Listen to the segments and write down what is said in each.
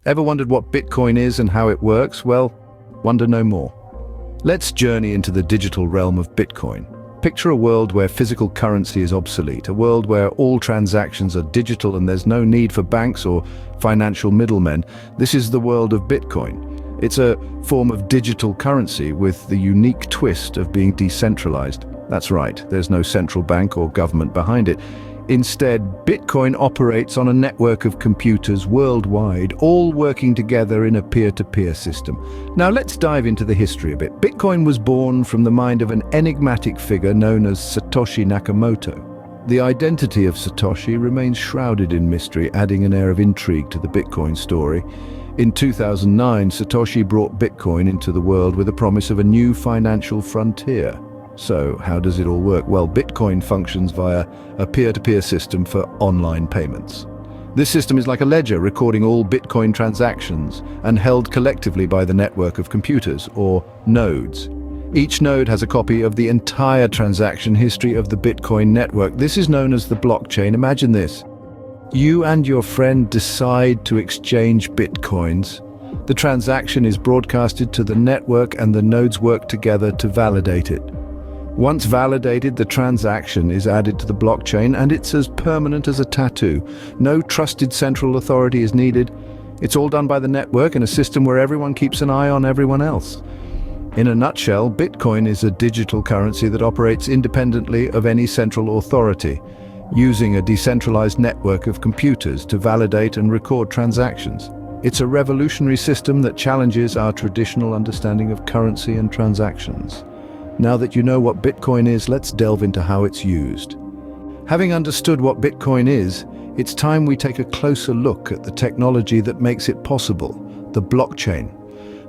Ever wondered what Bitcoin is and how it works? Well, wonder no more. Let's journey into the digital realm of Bitcoin. Picture a world where physical currency is obsolete, a world where all transactions are digital and there's no need for banks or financial middlemen. This is the world of Bitcoin. It's a form of digital currency with the unique twist of being decentralized. That's right, there's no central bank or government behind it. Instead, Bitcoin operates on a network of computers worldwide, all working together in a peer-to-peer system. Now let's dive into the history a bit. Bitcoin was born from the mind of an enigmatic figure known as Satoshi Nakamoto. The identity of Satoshi remains shrouded in mystery, adding an air of intrigue to the Bitcoin story. In 2009, Satoshi brought Bitcoin into the world with a promise of a new financial frontier. So, how does it all work? Well, Bitcoin functions via a peer-to-peer system for online payments. This system is like a ledger recording all Bitcoin transactions and held collectively by the network of computers, or nodes. Each node has a copy of the entire transaction history of the Bitcoin network. This is known as the blockchain. Imagine this. You and your friend decide to exchange Bitcoins. The transaction is broadcasted to the network and the nodes work together to validate it. Once validated, the transaction is added to the blockchain and it's as permanent as a tattoo. No trusted central authority is needed. It's all done by the network in a system where everyone keeps an eye on everyone else. In a nutshell, Bitcoin is a digital currency that operates independently of any central authority, using a decentralized network of computers to validate and record transactions. It's a revolutionary system that challenges our traditional understanding of currency and transactions. Now that you know what Bitcoin is, let's delve into how it's used. Having understood what Bitcoin is, it's time we take a closer look at the technology that makes it possible, the blockchain.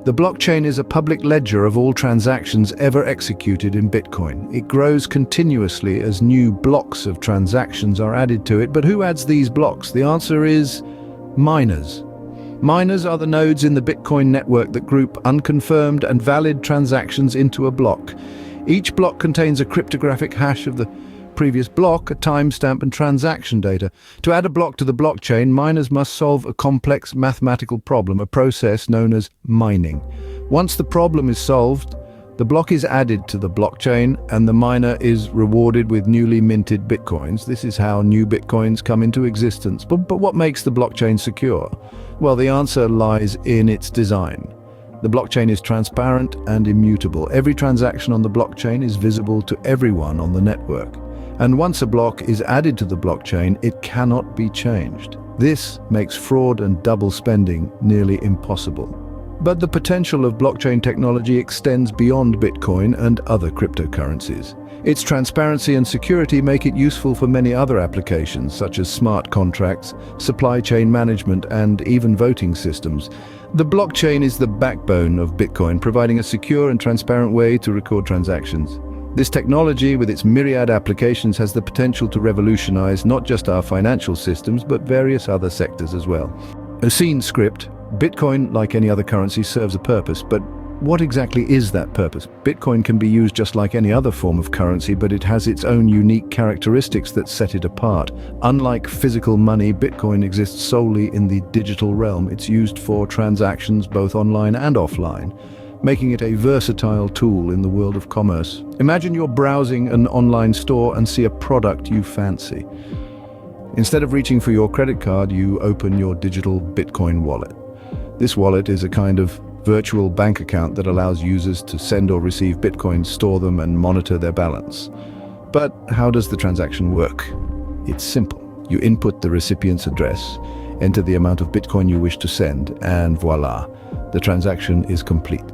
The blockchain is a public ledger of all transactions ever executed in Bitcoin. It grows continuously as new blocks of transactions are added to it. But who adds these blocks? The answer is miners. Miners are the nodes in the Bitcoin network that group unconfirmed and valid transactions into a block. Each block contains a cryptographic hash of the previous block, a timestamp and transaction data. To add a block to the blockchain, miners must solve a complex mathematical problem, a process known as mining. Once the problem is solved, the block is added to the blockchain and the miner is rewarded with newly minted bitcoins. This is how new bitcoins come into existence. But what makes the blockchain secure? Well, the answer lies in its design. The blockchain is transparent and immutable. Every transaction on the blockchain is visible to everyone on the network. And once a block is added to the blockchain, it cannot be changed. This makes fraud and double spending nearly impossible. But the potential of blockchain technology extends beyond Bitcoin and other cryptocurrencies. Its transparency and security make it useful for many other applications, such as smart contracts, supply chain management, and even voting systems. The blockchain is the backbone of Bitcoin, providing a secure and transparent way to record transactions. This technology, with its myriad applications, has the potential to revolutionize not just our financial systems, but various other sectors as well. A scene script, Bitcoin, like any other currency, serves a purpose, but what exactly is that purpose? Bitcoin can be used just like any other form of currency, but it has its own unique characteristics that set it apart. Unlike physical money, Bitcoin exists solely in the digital realm. It's used for transactions both online and offline, making it a versatile tool in the world of commerce. Imagine you're browsing an online store and see a product you fancy. Instead of reaching for your credit card, you open your digital Bitcoin wallet. This wallet is a kind of virtual bank account that allows users to send or receive Bitcoins, store them, and monitor their balance. But how does the transaction work? It's simple. You input the recipient's address, enter the amount of Bitcoin you wish to send, and voila, the transaction is complete.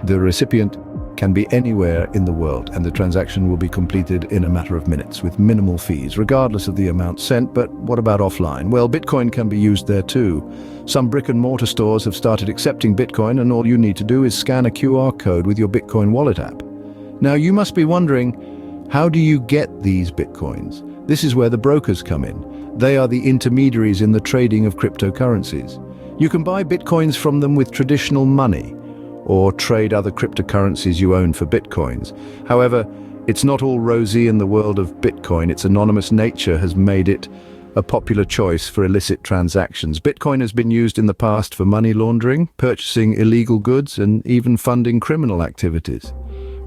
The recipient can be anywhere in the world, and the transaction will be completed in a matter of minutes with minimal fees, regardless of the amount sent. But what about offline? Well, Bitcoin can be used there too. Some brick-and-mortar stores have started accepting Bitcoin, and all you need to do is scan a QR code with your Bitcoin wallet app. Now, you must be wondering, how do you get these Bitcoins? This is where the brokers come in. They are the intermediaries in the trading of cryptocurrencies. You can buy Bitcoins from them with traditional money, or trade other cryptocurrencies you own for Bitcoins. However, it's not all rosy in the world of Bitcoin. Its anonymous nature has made it a popular choice for illicit transactions. Bitcoin has been used in the past for money laundering, purchasing illegal goods, and even funding criminal activities.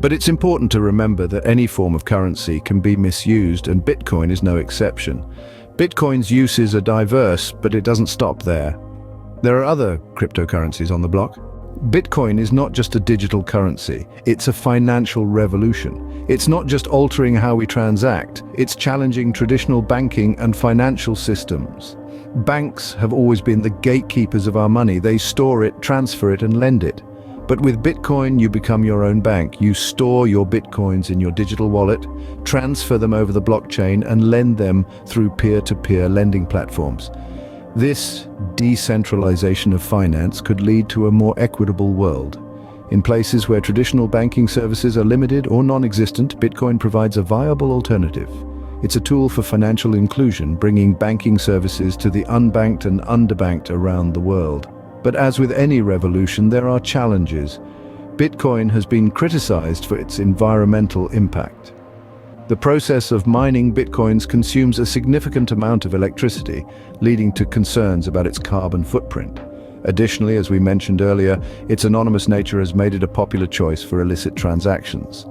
But it's important to remember that any form of currency can be misused, and Bitcoin is no exception. Bitcoin's uses are diverse, but it doesn't stop there. There are other cryptocurrencies on the block. Bitcoin is not just a digital currency, it's a financial revolution. It's not just altering how we transact, it's challenging traditional banking and financial systems. Banks have always been the gatekeepers of our money. They store it, transfer it, and lend it. But with Bitcoin, you become your own bank. You store your Bitcoins in your digital wallet, transfer them over the blockchain, and lend them through peer-to-peer lending platforms. This decentralization of finance could lead to a more equitable world. In places where traditional banking services are limited or non-existent, Bitcoin provides a viable alternative. It's a tool for financial inclusion, bringing banking services to the unbanked and underbanked around the world. But as with any revolution, there are challenges. Bitcoin has been criticized for its environmental impact. The process of mining Bitcoins consumes a significant amount of electricity, leading to concerns about its carbon footprint. Additionally, as we mentioned earlier, its anonymous nature has made it a popular choice for illicit transactions.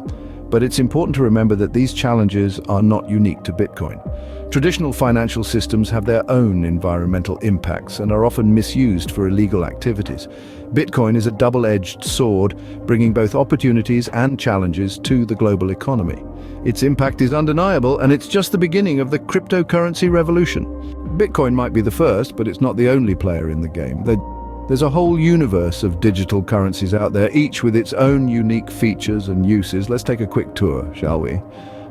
But it's important to remember that these challenges are not unique to Bitcoin. Traditional financial systems have their own environmental impacts and are often misused for illegal activities. Bitcoin is a double-edged sword, bringing both opportunities and challenges to the global economy. Its impact is undeniable, and it's just the beginning of the cryptocurrency revolution. Bitcoin might be the first, but it's not the only player in the game. There's a whole universe of digital currencies out there, each with its own unique features and uses. Let's take a quick tour, shall we?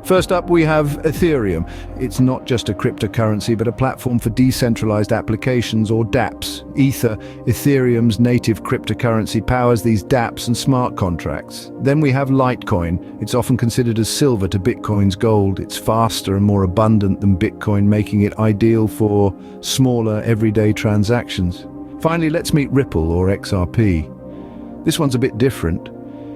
First up, we have Ethereum. It's not just a cryptocurrency, but a platform for decentralized applications, or dApps. Ether, Ethereum's native cryptocurrency, powers these dApps and smart contracts. Then we have Litecoin. It's often considered as silver to Bitcoin's gold. It's faster and more abundant than Bitcoin, making it ideal for smaller, everyday transactions. Finally, let's meet Ripple, or XRP. This one's a bit different.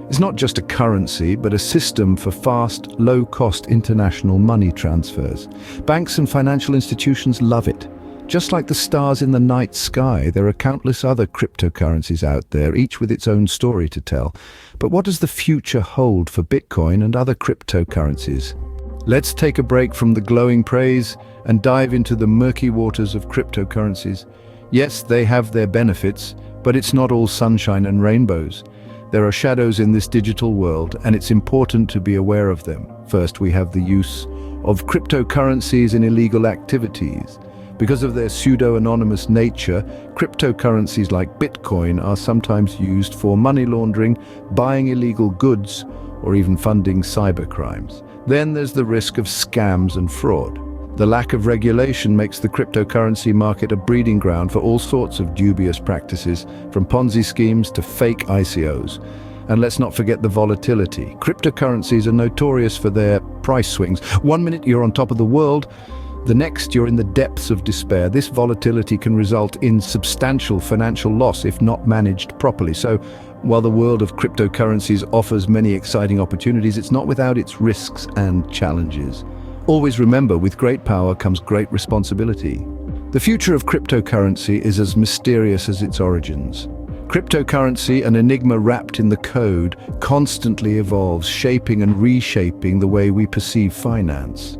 It's not just a currency, but a system for fast, low-cost international money transfers. Banks and financial institutions love it. Just like the stars in the night sky, there are countless other cryptocurrencies out there, each with its own story to tell. But what does the future hold for Bitcoin and other cryptocurrencies? Let's take a break from the glowing praise and dive into the murky waters of cryptocurrencies. Yes, they have their benefits, but it's not all sunshine and rainbows. There are shadows in this digital world, and it's important to be aware of them. First, we have the use of cryptocurrencies in illegal activities. Because of their pseudo-anonymous nature, cryptocurrencies like Bitcoin are sometimes used for money laundering, buying illegal goods, or even funding cybercrimes. Then there's the risk of scams and fraud. The lack of regulation makes the cryptocurrency market a breeding ground for all sorts of dubious practices, from Ponzi schemes to fake ICOs. And let's not forget the volatility. Cryptocurrencies are notorious for their price swings. One minute you're on top of the world, the next you're in the depths of despair. This volatility can result in substantial financial loss if not managed properly. So, while the world of cryptocurrencies offers many exciting opportunities, it's not without its risks and challenges. Always remember, with great power comes great responsibility. The future of cryptocurrency is as mysterious as its origins. Cryptocurrency, an enigma wrapped in the code, constantly evolves, shaping and reshaping the way we perceive finance.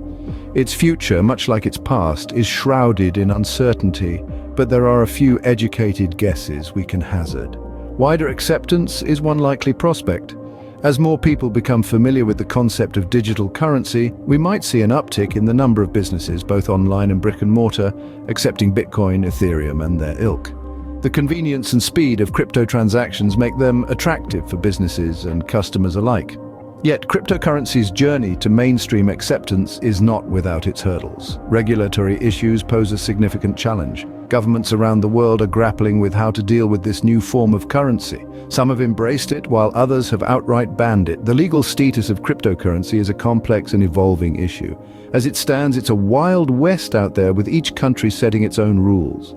Its future, much like its past, is shrouded in uncertainty, but there are a few educated guesses we can hazard. Wider acceptance is one likely prospect. As more people become familiar with the concept of digital currency, we might see an uptick in the number of businesses, both online and brick and mortar, accepting Bitcoin, Ethereum, and their ilk. The convenience and speed of crypto transactions make them attractive for businesses and customers alike. Yet, cryptocurrency's journey to mainstream acceptance is not without its hurdles. Regulatory issues pose a significant challenge. Governments around the world are grappling with how to deal with this new form of currency. Some have embraced it, while others have outright banned it. The legal status of cryptocurrency is a complex and evolving issue. As it stands, it's a wild west out there, with each country setting its own rules.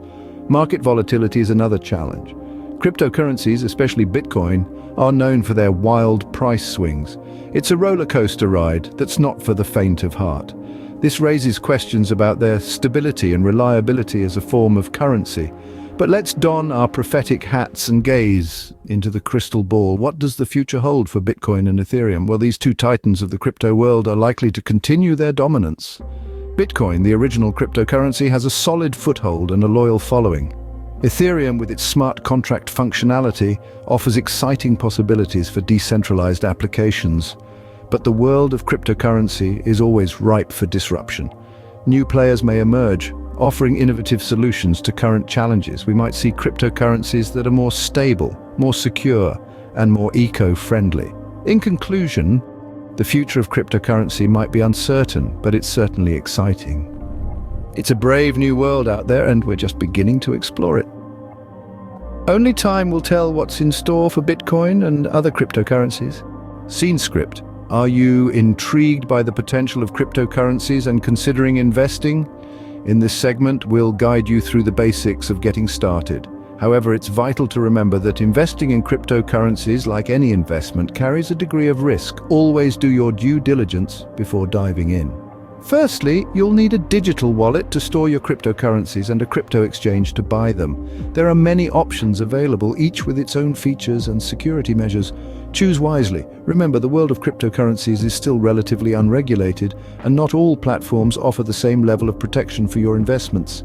Market volatility is another challenge. Cryptocurrencies, especially Bitcoin, are known for their wild price swings. It's a roller coaster ride that's not for the faint of heart. This raises questions about their stability and reliability as a form of currency. But let's don our prophetic hats and gaze into the crystal ball. What does the future hold for Bitcoin and Ethereum? Well, these two titans of the crypto world are likely to continue their dominance. Bitcoin, the original cryptocurrency, has a solid foothold and a loyal following. Ethereum, with its smart contract functionality, offers exciting possibilities for decentralized applications. But the world of cryptocurrency is always ripe for disruption. New players may emerge, offering innovative solutions to current challenges. We might see cryptocurrencies that are more stable, more secure, and more eco-friendly. In conclusion, the future of cryptocurrency might be uncertain, but it's certainly exciting. It's a brave new world out there, and we're just beginning to explore it. Only time will tell what's in store for Bitcoin and other cryptocurrencies. Scene script. Are you intrigued by the potential of cryptocurrencies and considering investing? In this segment, we'll guide you through the basics of getting started. However, it's vital to remember that investing in cryptocurrencies, like any investment, carries a degree of risk. Always do your due diligence before diving in. Firstly, you'll need a digital wallet to store your cryptocurrencies and a crypto exchange to buy them. There are many options available, each with its own features and security measures. Choose wisely. Remember, the world of cryptocurrencies is still relatively unregulated, and not all platforms offer the same level of protection for your investments.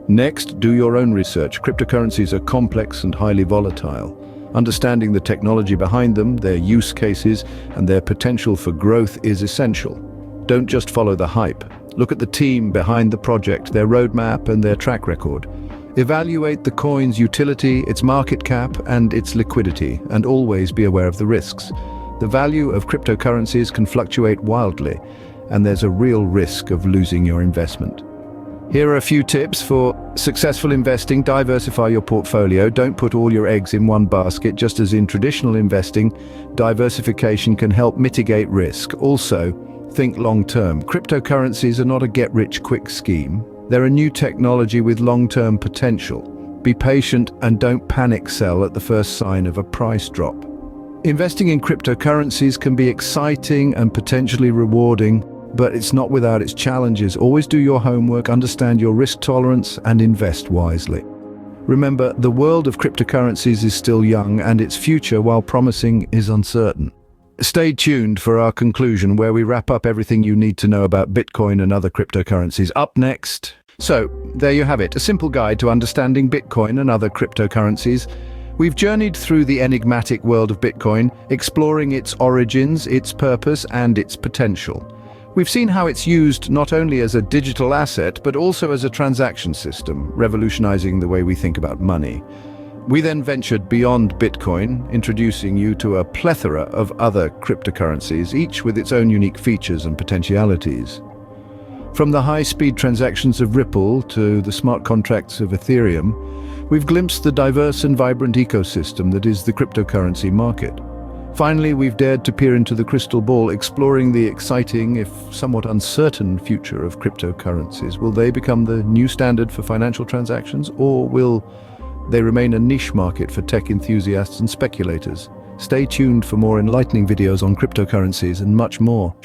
Next, do your own research. Cryptocurrencies are complex and highly volatile. Understanding the technology behind them, their use cases, and their potential for growth is essential. Don't just follow the hype. Look at the team behind the project, their roadmap, and their track record. Evaluate the coin's utility, its market cap, and its liquidity, and always be aware of the risks. The value of cryptocurrencies can fluctuate wildly, and there's a real risk of losing your investment. Here are a few tips for successful investing. Diversify your portfolio. Don't put all your eggs in one basket. Just as in traditional investing, diversification can help mitigate risk. Also, think long-term. Cryptocurrencies are not a get-rich-quick scheme. They're a new technology with long-term potential. Be patient and don't panic sell at the first sign of a price drop. Investing in cryptocurrencies can be exciting and potentially rewarding, but it's not without its challenges. Always do your homework, understand your risk tolerance, and invest wisely. Remember, the world of cryptocurrencies is still young, and its future, while promising, is uncertain. Stay tuned for our conclusion, where we wrap up everything you need to know about Bitcoin and other cryptocurrencies. Up next. So, there you have it, a simple guide to understanding Bitcoin and other cryptocurrencies. We've journeyed through the enigmatic world of Bitcoin, exploring its origins, its purpose, and its potential. We've seen how it's used not only as a digital asset, but also as a transaction system, revolutionizing the way we think about money. We then ventured beyond Bitcoin, introducing you to a plethora of other cryptocurrencies, each with its own unique features and potentialities. From the high-speed transactions of Ripple to the smart contracts of Ethereum, we've glimpsed the diverse and vibrant ecosystem that is the cryptocurrency market. Finally, we've dared to peer into the crystal ball, exploring the exciting, if somewhat uncertain, future of cryptocurrencies. Will they become the new standard for financial transactions, or will they remain a niche market for tech enthusiasts and speculators? Stay tuned for more enlightening videos on cryptocurrencies and much more.